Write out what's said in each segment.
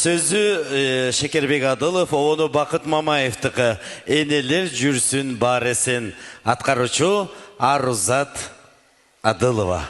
Sözü Şekerbek Adılов, onu Бақыт Мамаевтікі. Энелер, жүрсүн, баары эсен. Атқарушы Арузат Адылова.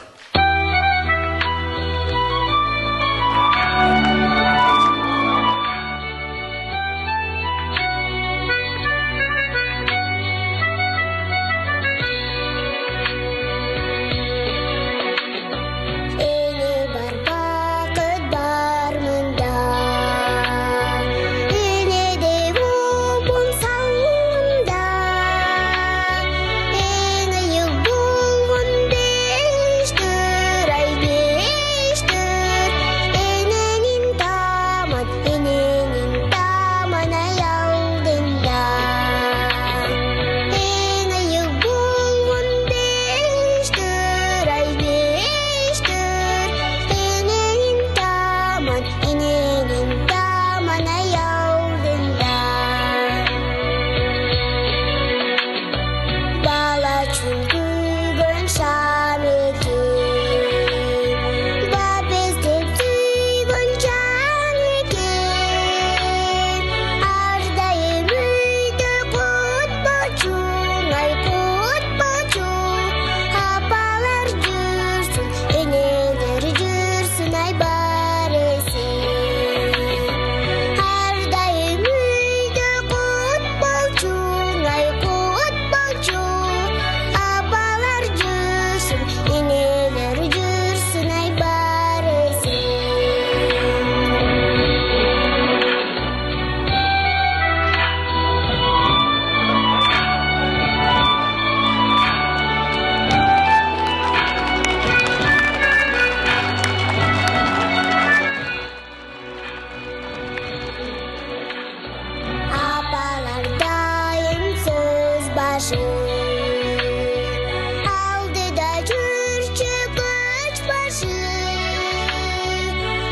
Aldıda жүрчү көч башы,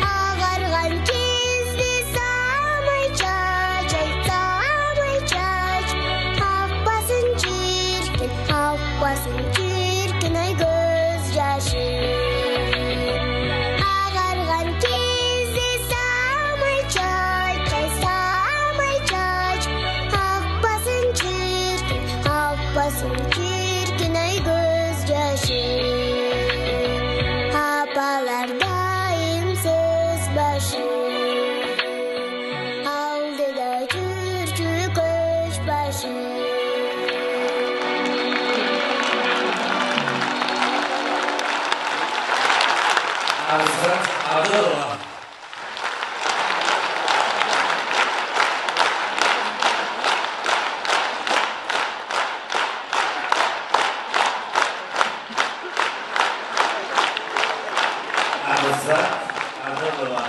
ағарған кезде самай чач, ақпасын чиркін, ай көз жашы. Ағарған кезде самай чач, ақпасын чиркін, ай көз жашы. Апалар дайым сөз башы, алдыда жүрчү көч башы. Aruzat Adılova. Aruzat Adılova.